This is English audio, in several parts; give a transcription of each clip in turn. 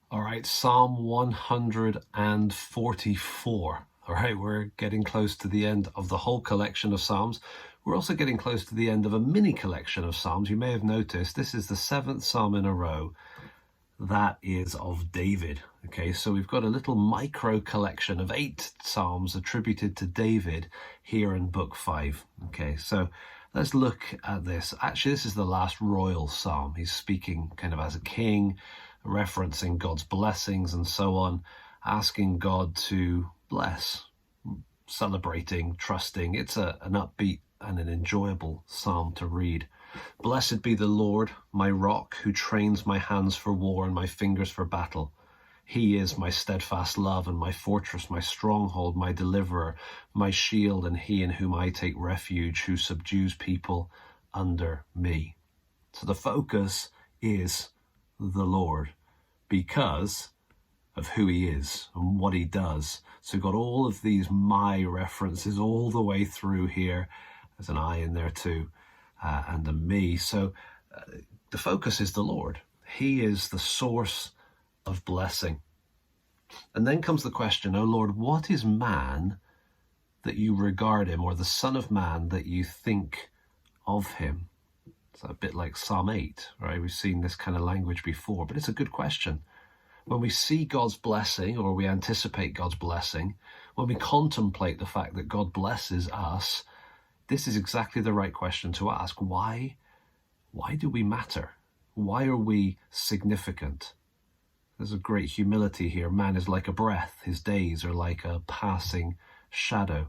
All right, Psalm 144. All right, we're getting close to the end of the whole collection of Psalms. We're also getting close to the end of a mini collection of Psalms. You may have noticed this is the 7th Psalm in a row that is of David. Okay, so we've got a little micro collection of 8 Psalms attributed to David here in Book 5. Okay, so let's look at this. Actually, this is the last royal psalm. He's speaking kind of as a king, referencing God's blessings and so on, asking God to bless, celebrating, trusting. It's an upbeat and an enjoyable psalm to read. Blessed be the Lord, my rock, who trains my hands for war and my fingers for battle. He is my steadfast love and my fortress, my stronghold, my deliverer, my shield, and he in whom I take refuge, who subdues people under me. So the focus is the Lord because of who he is and what he does. So we've got all of these my references all the way through here. There's an I in there too, and a me. So the focus is the Lord. He is the source of blessing. And then comes the question, oh Lord, what is man that you regard him, or the Son of Man that you think of him? It's a bit like Psalm 8, right? We've seen this kind of language before, but it's a good question. When we see God's blessing, or we anticipate God's blessing, when we contemplate the fact that God blesses us, this is exactly the right question to ask. Why do we matter? Why are we significant? There's a great humility here. Man is like a breath. His days are like a passing shadow.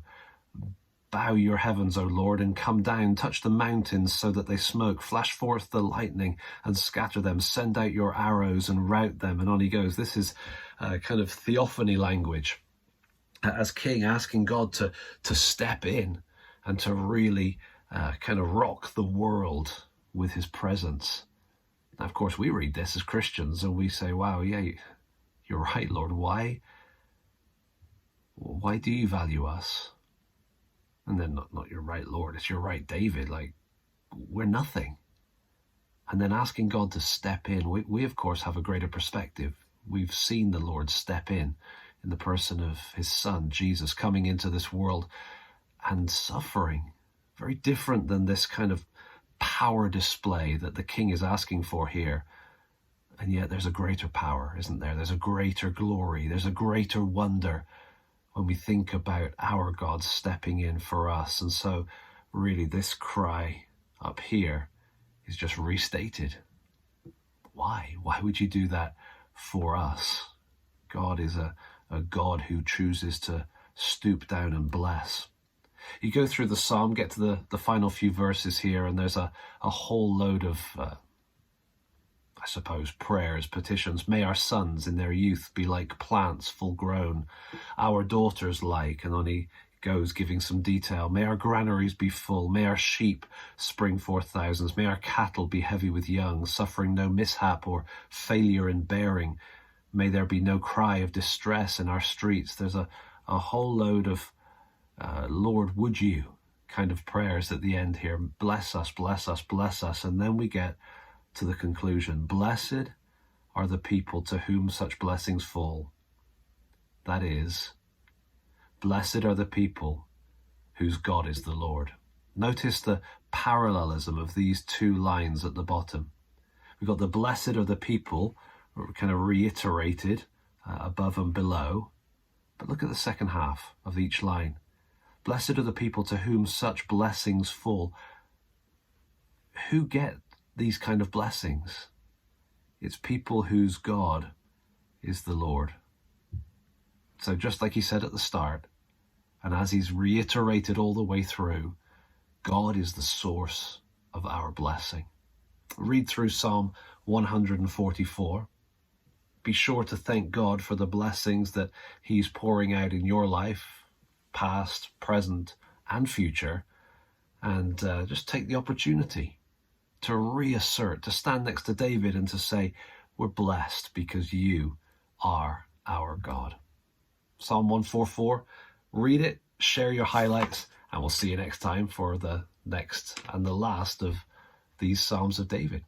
Bow your heavens, O Lord, and come down. Touch the mountains so that they smoke. Flash forth the lightning and scatter them. Send out your arrows and rout them. And on he goes. This is kind of theophany language. As king, asking God to step in and to really kind of rock the world with his presence. Now, of course, we read this as Christians and we say, wow, yeah, you're right, Lord. Why do you value us? And then not you're right, Lord, it's you're right, David. Like, we're nothing. And then asking God to step in. We of course, have a greater perspective. We've seen the Lord step in the person of his son, Jesus, coming into this world and suffering. Very different than this kind of power display that the king is asking for here. And yet there's a greater power, isn't there? There's a greater glory. There's a greater wonder when we think about our God stepping in for us. And so really this cry up here is just restated. Why? Why would you do that for us? God is a God who chooses to stoop down and bless. You go through the psalm, get to the final few verses here, and there's a whole load of, I suppose, prayers, petitions. May our sons in their youth be like plants full grown, our daughters like, and on he goes giving some detail. May our granaries be full, may our sheep spring forth thousands, may our cattle be heavy with young, suffering no mishap or failure in bearing. May there be no cry of distress in our streets. There's a whole load of Lord, would you kind of prayers at the end here. Bless us, bless us, bless us. And then we get to the conclusion. Blessed are the people to whom such blessings fall. That is, blessed are the people whose God is the Lord. Notice the parallelism of these two lines at the bottom. We've got the blessed are the people, kind of reiterated above and below. But look at the second half of each line. Blessed are the people to whom such blessings fall. Who get these kind of blessings? It's people whose God is the Lord. So just like he said at the start, and as he's reiterated all the way through, God is the source of our blessing. Read through Psalm 144. Be sure to thank God for the blessings that he's pouring out in your life, past, present, and future, and just take the opportunity to reassert, to stand next to David and to say, we're blessed because you are our God. Psalm 144, read it, share your highlights, and we'll see you next time for the next and the last of these Psalms of David.